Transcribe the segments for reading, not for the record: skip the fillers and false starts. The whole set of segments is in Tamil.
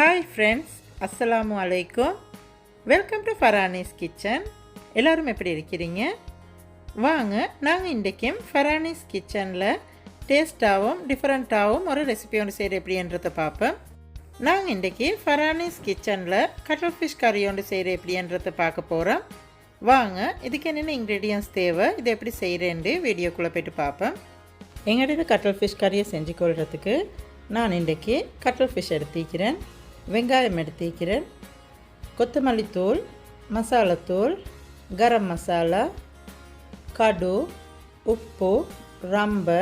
Hi friends, Assalamu alaikum. Welcome to Farani's kitchen. எல்லாரும் எப்படி இருக்கீங்க? வாங்க நாங்கள் இன்றைக்கும் Farani's kitchenல டேஸ்டாகவும் டிஃபரெண்ட்டாகவும் ஒரு ரெசிபி ஒன்று செய்கிற எப்படின்றதை பார்ப்போம். நாங்கள் இன்றைக்கி Farani's kitchenல கட்டல்ஃபிஷ் கறி ஒன்று செய்கிற எப்படின்றதை பார்க்க போகிறோம். வாங்க இதுக்கு என்னென்ன இன்க்ரீடியன்ஸ் தேவை, இதை எப்படி செய்கிறேன்னு வீடியோக்குள்ளே போய்ட்டு பார்ப்போம். எங்கள்கிட்ட கட்டல்ஃபிஷ் கறியை செஞ்சு கொள்கிறதுக்கு நான் இன்றைக்கி கட்டல்ஃபிஷ் எடுத்துக்கிறேன், வெங்காயம் எடுத்துக்கிறேன், கொத்தமல்லி தூள், மசாலாத்தூள், கரம் மசாலா, கடு, உப்பு, ரம்பை,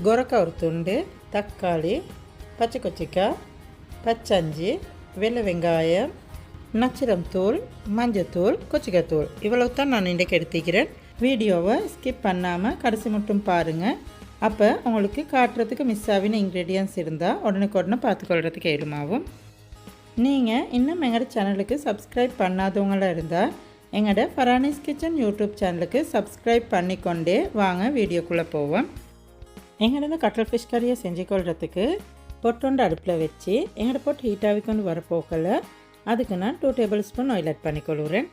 கொரக்கா ஒரு துண்டு, தக்காளி, பச்சை கொச்சிக்காய், பச்சஞ்சி, வெள்ளை வெங்காயம், நச்சிரம் தூள், மஞ்சத்தூள், கொச்சிக்காய் தூள், இவ்வளவு தான் நான் இன்றைக்கி எடுத்துக்கிறேன். வீடியோவை ஸ்கிப் பண்ணாமல் கடைசி மட்டும் பாருங்கள். அப்போ உங்களுக்கு காட்டுறதுக்கு மிஸ் ஆகின இன்க்ரீடியன்ஸ் இருந்தால் உடனே பார்த்துக்கொள்கிறதுக்கு ஏழுமாவும். நீங்கள் இன்னும் எங்களோட சேனலுக்கு சப்ஸ்கிரைப் பண்ணாதவங்களாக இருந்தால் எங்களோட ஃபரானிஸ் கிச்சன் யூடியூப் சேனலுக்கு சப்ஸ்கிரைப் பண்ணிக்கொண்டே வாங்க வீடியோக்குள்ளே போவோம். எங்களோட கட்டல்ஃபிஷ் கறியை செஞ்சு கொள்கிறதுக்கு பொட்டொண்டு அடுப்பில் வச்சு எங்களோட போட்டு ஹீட் ஆகிக்கொண்டு வர போக்கல அதுக்கு நான் 2 டேபிள் ஸ்பூன் ஆயில் ஆட் பண்ணிக்கொள்கிறேன்.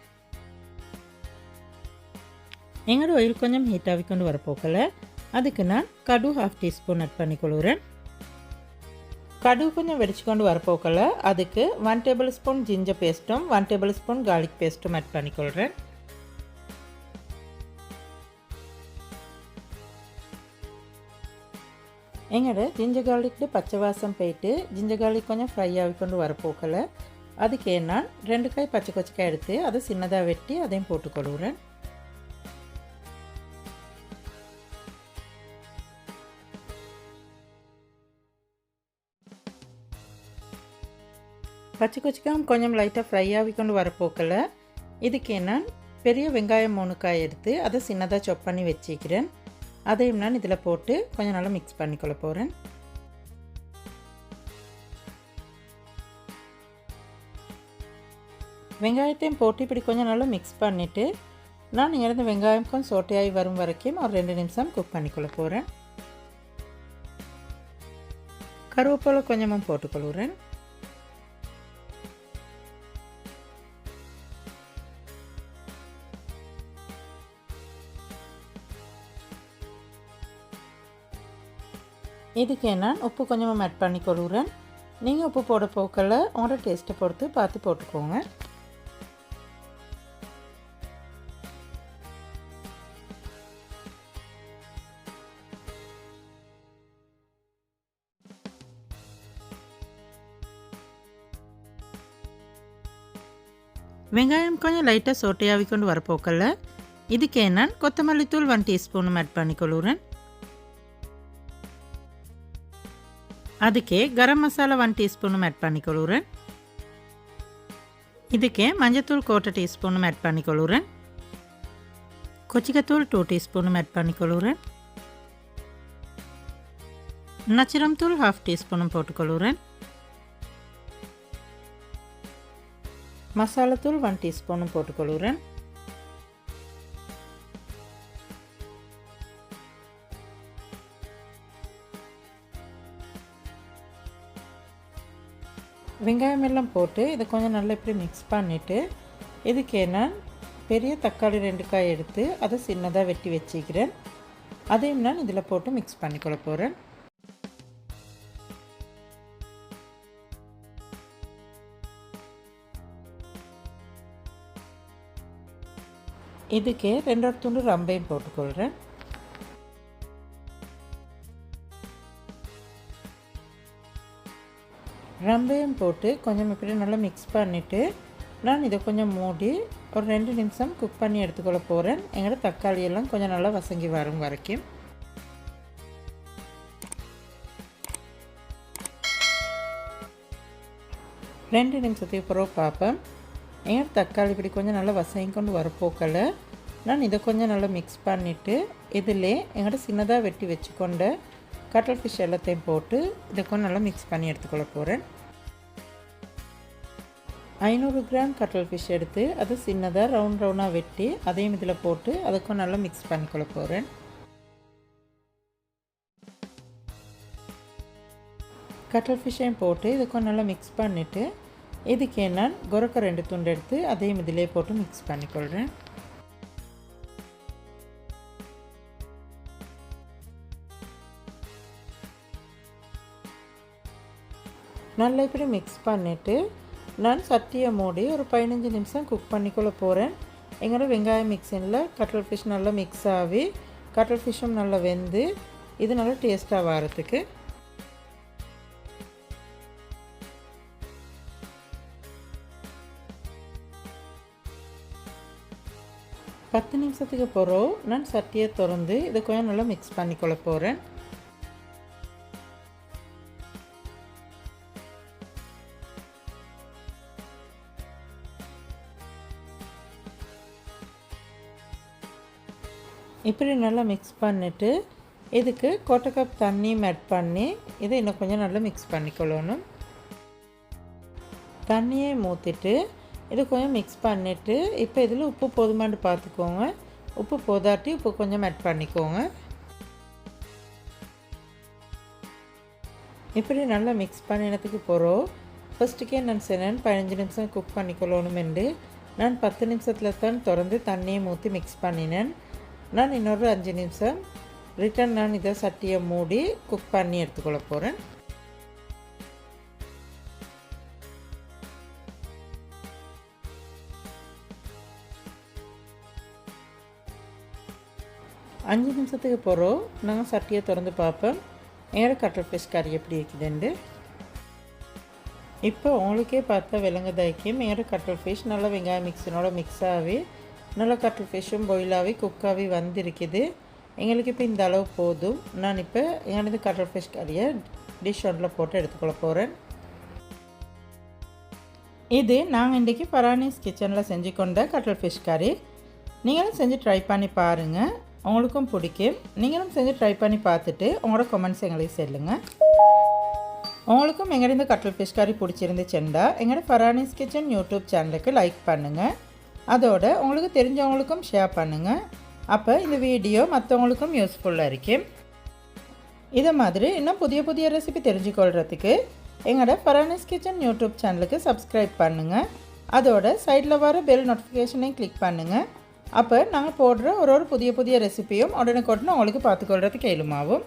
எங்களோட ஆயில் கொஞ்சம் ஹீட் ஆகிக்கொண்டு வர போக்கல அதுக்கு நான் கடு 1/2 டீஸ்பூன் ஆட் பண்ணிக்கொள்கிறேன். கடு கொஞ்சம் வெடிச்சுக்கொண்டு வரப்போக்கல அதுக்கு 1 டேபிள் ஸ்பூன் ஜிஞ்சர் பேஸ்ட்டும் 1 டேபிள் ஸ்பூன் கார்லிக் பேஸ்ட்டும் ஆட் பண்ணிக்கொள்கிறேன். எங்களோட ஜிஞ்சர் கார்லிக்கு பச்சை வாசம் போயிட்டு ஜிஞ்சர் கார்லிக் கொஞ்சம் ஃப்ரை ஆகிக்கொண்டு வரப்போக்கல அதுக்கு நான் 2 காய் பச்சை கொச்சிக்காய் எடுத்து அதை சின்னதாக வெட்டி அதையும் போட்டுக்கொள்கிறேன். பச்சை கொச்சிக்காய் கொஞ்சம் லைட்டாக ஃப்ரை ஆகிக்கொண்டு வரப்போக்கல இதுக்கு நான் பெரிய வெங்காயம் 3 காய் எடுத்து அதை சின்னதாக சாப் பண்ணி வச்சுக்கிறேன். அதையும் நான் இதில் போட்டு கொஞ்சம் நல்லா மிக்ஸ் பண்ணிக்கொள்ள போகிறேன். வெங்காயத்தையும் போட்டு இப்படி கொஞ்சம் நல்லா மிக்ஸ் பண்ணிவிட்டு நான் இங்கேருந்து வெங்காயம் கொஞ்சம் சோட்டையாகி வரும் வரைக்கும் ஒரு 2 நிமிஷம் குக் பண்ணிக்கொள்ள போகிறேன். கருவேப்பிலை கொஞ்சமும் போட்டுக்கொள்கிறேன். இதுக்கு நான் உப்பு கொஞ்சமாக ஆட் பண்ணி கொள்கிறேன். நீங்கள் உப்பு போட போக்கல உங்களோட டேஸ்ட்டை பொறுத்து பார்த்து போட்டுக்கோங்க. வெங்காயம் கொஞ்சம் லைட்டாக சோட்டையாகி கொண்டு வரப்போக்கல இதுக்கு நான் கொத்தமல்லி தூள் 1 டீஸ்பூனும் ஆட் பண்ணி கொள்கிறேன். அதுக்கே கரம் மசாலா 1 டீஸ்பூனும் ஆட் பண்ணிக்கொள்கிறேன். இதுக்கே மஞ்சத்தூள் 1/4 டீஸ்பூனும் ஆட் பண்ணிக்கொள்கிறேன். கொச்சிக்காய் 2 டீஸ்பூனும் ஆட் பண்ணிக்கொள்கிறேன். நச்சிரம் தூள் 1/2 டீஸ்பூனும் போட்டுக்கொள்கிறேன். மசாலாத்தூள் 1 டீஸ்பூனும் போட்டுக்கொள்கிறேன். வெங்காயம் எல்லாம் போட்டு இதை கொஞ்சம் நல்லா இப்படி மிக்ஸ் பண்ணிவிட்டு இதுக்கு நான் பெரிய தக்காளி 2 காய் எடுத்து அதை சின்னதாக வெட்டி வச்சுக்கிறேன். அதையும் நான் இதில் போட்டு மிக்ஸ் பண்ணிக்கொள்ள போகிறேன். இதுக்கே 2 துண்டு ரம்பையும் போட்டுக்கொள்கிறேன். ரம்பையும் போட்டு கொஞ்சம் இப்படி நல்லா மிக்ஸ் பண்ணிவிட்டு நான் இதை கொஞ்சம் மூடி ஒரு 2 நிமிஷம் குக் பண்ணி எடுத்துக்கொள்ள போகிறேன். எங்களோட தக்காளி எல்லாம் கொஞ்சம் நல்லா வசங்கி வரும் வரைக்கும். ரெண்டு நிமிஷத்துக்கு பிறகு பார்ப்பேன். எங்களோட தக்காளி இப்படி கொஞ்சம் நல்லா வசங்கி கொண்டு வரப்போக்கல நான் இதை கொஞ்சம் நல்லா மிக்ஸ் பண்ணிவிட்டு இதிலே எங்களோட சின்னதாக வெட்டி வச்சுக்கொண்ட கட்டல்ஃபிஷ் எல்லாத்தையும் போட்டு இதை கொஞ்சம் நல்லா மிக்ஸ் பண்ணி எடுத்துக்கொள்ள போகிறேன். 500 கிராம் கட்டல்ஃபிஷ் எடுத்து அதை சின்னதாக ரவுண்டாக வெட்டி அதையும் இதில் போட்டு அதுக்கும் நல்லா மிக்ஸ் பண்ணிக்கொள்ள போகிறேன். கட்டல்ஃபிஷ்ஷையும் போட்டு இதுக்கும் நல்லா மிக்ஸ் பண்ணிவிட்டு இதுக்கே நான் கொரக்கை 2 துண்டு எடுத்து அதையும் இதிலே போட்டு மிக்ஸ் பண்ணிக்கொள்கிறேன். நல்லா இப்படி மிக்ஸ் பண்ணிவிட்டு நான் சட்டியை மூடி ஒரு 15 நிமிஷம் குக் பண்ணிக்கொள்ள போகிறேன். எங்களோட வெங்காயம் மிக்ஸினில் கட்டல்ஃபிஷ் நல்லா மிக்ஸ் ஆகி கட்டல்ஃபிஷ்ஷும் நல்லா வெந்து இது நல்லா டேஸ்ட்டாக வரத்துக்கு. பத்து நிமிஷத்துக்கு பிறகு நான் சட்டியை திறந்து இதை கொஞ்சம் நல்லா மிக்ஸ் பண்ணிக்கொள்ள போகிறேன். இப்படி நல்லா மிக்ஸ் பண்ணிவிட்டு இதுக்கு 1/4 கப் தண்ணியும் ஆட் பண்ணி இதை இன்னும் கொஞ்சம் நல்லா மிக்ஸ் பண்ணிக்கொள்ளணும். தண்ணியை ஊற்றிட்டு இது கொஞ்சம் மிக்ஸ் பண்ணிவிட்டு இப்போ இதில் உப்பு போதுமான்னு பார்த்துக்கோங்க. உப்பு போதாட்டி உப்பு கொஞ்சம் ஆட் பண்ணிக்கோங்க. இப்படி நல்லா மிக்ஸ் பண்ணினதுக்கு போகிறோம். ஃபஸ்ட்டுக்கே நான் சொன்னேன் 15 நிமிஷம் குக் பண்ணிக்கொள்ளணுமெண்டு. நான் 10 நிமிஷத்தில் தான் திறந்து தண்ணியை ஊற்றி மிக்ஸ் பண்ணினேன். நான் இன்னொரு 5 நிமிஷம் ரிட்டன் நான் இதை சட்டியை மூடி குக் பண்ணி எடுத்துக்கொள்ள போகிறேன். அஞ்சு நிமிஷத்துக்கு போகிறோம் நாங்கள் சட்டியை திறந்து பார்ப்போம் எங்களோட கட்டல்ஃபிஷ் கறி எப்படி இருக்குதுண்டு. இப்போ உங்களுக்கே பார்த்தா விலங்குதாய்க்கும் எங்களோட கட்டல்ஃபிஷ் நல்லா வெங்காயம் மிக்ஸினோட மிக்ஸ் ஆகி நல்லா கட்டல்ஃபிஷ்ஷும் பாயிலாகி குக்காகி வந்திருக்குது. எங்களுக்கு இப்போ இந்த அளவு போதும். நான் இப்போ எனது கட்டல்ஃபிஷ் கறியை டிஷ் ஒன்றில் போட்டு எடுத்துக்கொள்ள போகிறேன். இது நாங்கள் இன்றைக்கி ஃபரானிஸ் கிச்சனில் செஞ்சு கொண்ட கட்டல்ஃபிஷ் கறி. நீங்களும் செஞ்சு ட்ரை பண்ணி பாருங்கள், உங்களுக்கும் பிடிக்கும். நீங்களும் செஞ்சு ட்ரை பண்ணி பார்த்துட்டு உங்களோட கமெண்ட்ஸ் எங்களுக்கு சொல்லுங்கள். உங்களுக்கும் எங்களோட இந்த கட்டல்ஃபிஷ் கறி பிடிச்சிருந்துச்சுண்டா எங்களோட ஃபரானிஸ் கிச்சன் யூடியூப் சேனலுக்கு லைக் பண்ணுங்கள். அதோட உங்களுக்கு தெரிஞ்சவங்களுக்கும் ஷேர் பண்ணுங்கள். அப்போ இந்த வீடியோ மற்றவங்களுக்கும் யூஸ்ஃபுல்லாக இருக்கும். இதை மாதிரி இன்னும் புதிய புதிய ரெசிபி தெரிஞ்சுக்கொள்கிறதுக்கு எங்களோட ஃபரானிஸ் கிச்சன் யூடியூப் சேனலுக்கு சப்ஸ்கிரைப் பண்ணுங்கள். அதோட சைடில் வர பெல் நோட்டிஃபிகேஷனையும் கிளிக் பண்ணுங்கள். அப்போ நாங்கள் போடுற ஒரு புதிய புதிய ரெசிபியும் உடனுக்குடனே உங்களுக்கு பார்த்துக்கொள்கிறதுக்கு எளிமாகும்.